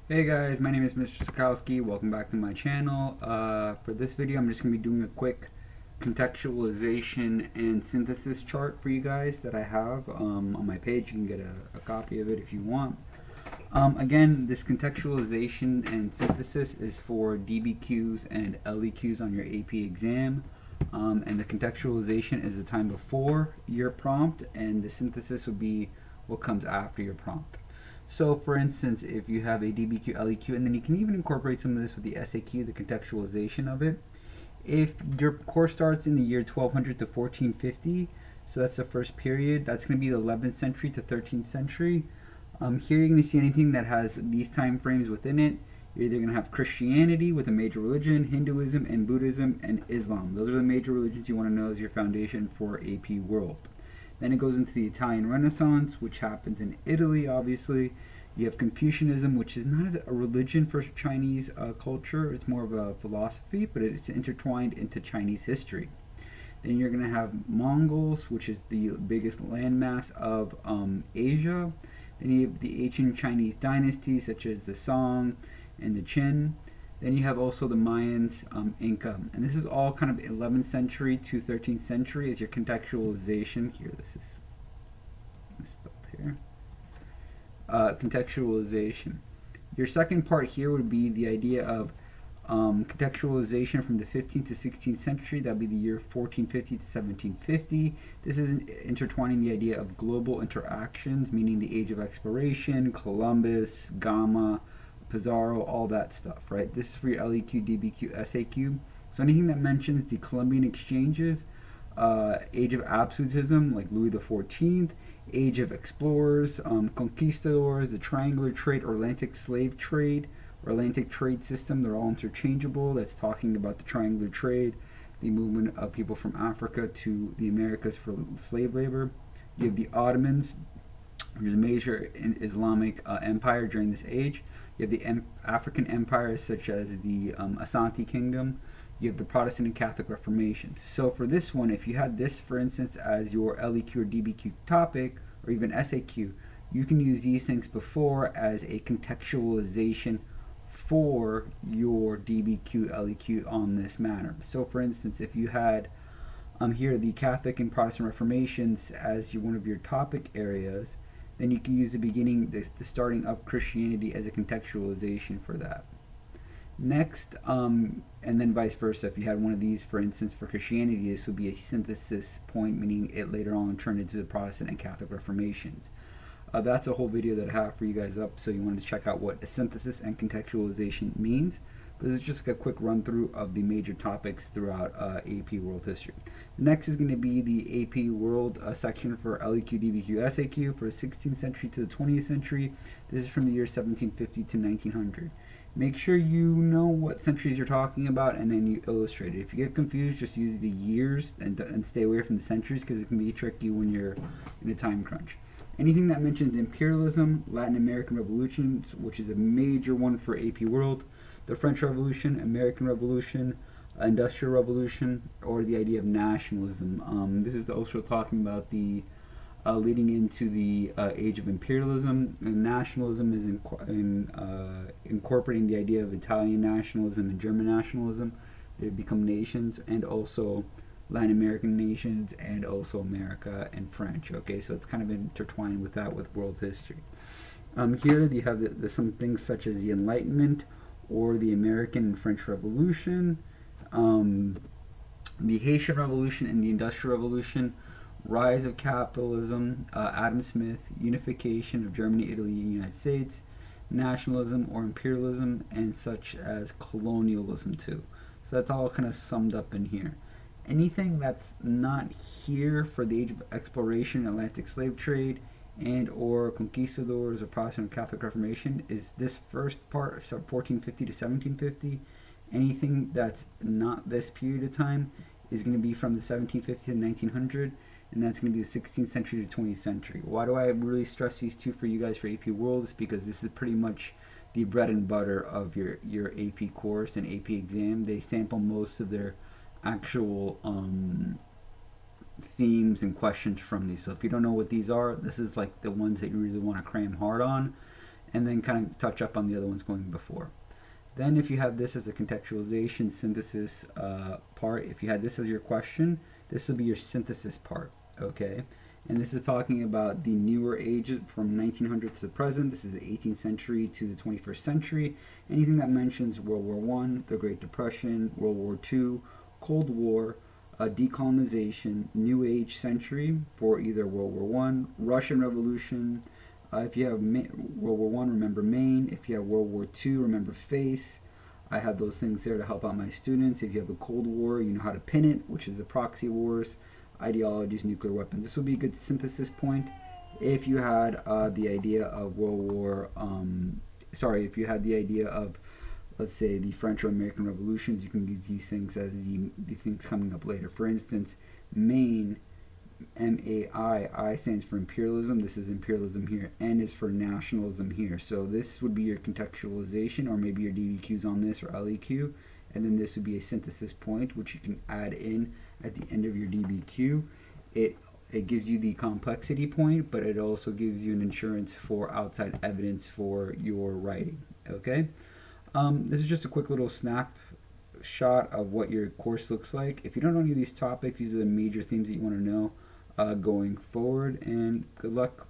Hey guys, my name is Mr. Sikowski. Welcome back to my channel. For this video, I'm just going to be doing a quick contextualization and synthesis chart for you guys that I have on my page. You can get a copy of it if you want. Again, this contextualization and synthesis is for DBQs and LEQs on your AP exam. And the contextualization is the time before your prompt, and the synthesis would be what comes after your prompt. So for instance, if you have a DBQ, LEQ, and then you can even incorporate some of this with the SAQ, the contextualization of it. If your course starts in the year 1200 to 1450, so that's the first period, that's going to be the 11th century to 13th century. Here you're going to see anything that has these time frames within it. You're either going to have Christianity with a major religion, Hinduism, and Buddhism, and Islam. Those are the major religions you want to know as your foundation for AP World. Then it goes into the Italian Renaissance, which happens in Italy, obviously. You have Confucianism, which is not a religion for Chinese culture. It's more of a philosophy, but it's intertwined into Chinese history. Then you're going to have Mongols, which is the biggest landmass of Asia. Then you have the ancient Chinese dynasties, such as the Song and the Qin. Then you have also the Mayans, Inca. And this is all kind of 11th century to 13th century as your contextualization. Here, this is misspelled here. Contextualization. Your second part here would be the idea of contextualization from the 15th to 16th century. That would be the year 1450 to 1750. This is intertwining the idea of global interactions, meaning the age of exploration, Columbus, Gama, Pizarro, all that stuff, right? This is for your LEQ, DBQ, SAQ. So anything that mentions the Columbian exchanges, age of absolutism, like Louis XIV, age of explorers, conquistadors, the triangular trade or Atlantic slave trade or Atlantic trade system, they're all interchangeable. That's talking about the triangular trade, the movement of people from Africa to the Americas for slave labor. You have the Ottomans, which is a major Islamic empire during this age. You have the African empires such as the Asante Kingdom. You have the Protestant and Catholic Reformations. So for this one, if you had this, for instance, as your LEQ or DBQ topic, or even SAQ, you can use these things before as a contextualization for your DBQ, LEQ on this matter. So for instance, if you had here the Catholic and Protestant Reformations as one of your topic areas, then you can use the beginning, the starting of Christianity as a contextualization for that. Next, and then vice versa. If you had one of these, for instance, for Christianity, this would be a synthesis point, meaning it later on turned into the Protestant and Catholic Reformations. That's a whole video that I have for you guys up, so you wanted to check out what a synthesis and contextualization means. But this is just like a quick run through of the major topics throughout AP World History. Next is going to be the AP World section for LEQ, DBQ, SAQ for the 16th century to the 20th century. This is from the year 1750 to 1900. Make sure you know what centuries you're talking about and then you illustrate it. If you get confused, just use the years and stay away from the centuries because it can be tricky when you're in a time crunch. Anything that mentions imperialism, Latin American revolutions, which is a major one for AP World, the French Revolution, American Revolution, Industrial Revolution, or the idea of nationalism. This is also talking about the leading into the age of imperialism. And nationalism is incorporating the idea of Italian nationalism and German nationalism. They become nations, and also Latin American nations, and also America and French. Okay, so it's kind of intertwined with that with world history. Here you have some things such as the Enlightenment or the American and French Revolution, the Haitian Revolution and the Industrial Revolution, rise of capitalism, Adam Smith, unification of Germany, Italy, and the United States, nationalism or imperialism, and such as colonialism too. So that's all kind of summed up in here. Anything that's not here for the age of exploration, Atlantic slave trade, and or conquistadors or Protestant or Catholic Reformation is this first part, so 1450 to 1750. Anything that's not this period of time is going to be from the 1750 to 1900, and that's going to be the 16th century to 20th century. Why do I really stress these two for you guys for AP World? Is because this is pretty much the bread and butter of your AP course and AP exam. They sample most of their actual themes and questions from these. So if you don't know what these are, this is like the ones that you really want to cram hard on. and then kind of touch up on the other ones going before. Then if you have this as a contextualization synthesis part, if you had this as your question, this will be your synthesis part, okay? And this is talking about the newer age from 1900 to the present. This is the 18th century to the 21st century. Anything that mentions World War I, the Great Depression, World War II, Cold War, decolonization, New Age century for either World War I, Russian Revolution. If you have World War I, remember Maine. If you have World War II, remember Face. I have those things there to help out my students. If you have the Cold War, you know how to pin it, which is the proxy wars, ideologies, nuclear weapons. This would be a good synthesis point. If you had the idea of if you had the idea of, let's say, the French or American revolutions, you can use these things as the things coming up later. For instance, Maine, MAI, I stands for imperialism. This is imperialism here. N is for nationalism here. So this would be your contextualization, or maybe your DBQs on this, or LEQ. And then this would be a synthesis point, which you can add in at the end of your DBQ. It gives you the complexity point, but it also gives you an insurance for outside evidence for your writing. Okay? This is just a quick little snapshot of what your course looks like. If you don't know any of these topics, these are the major themes that you want to know going forward, and good luck.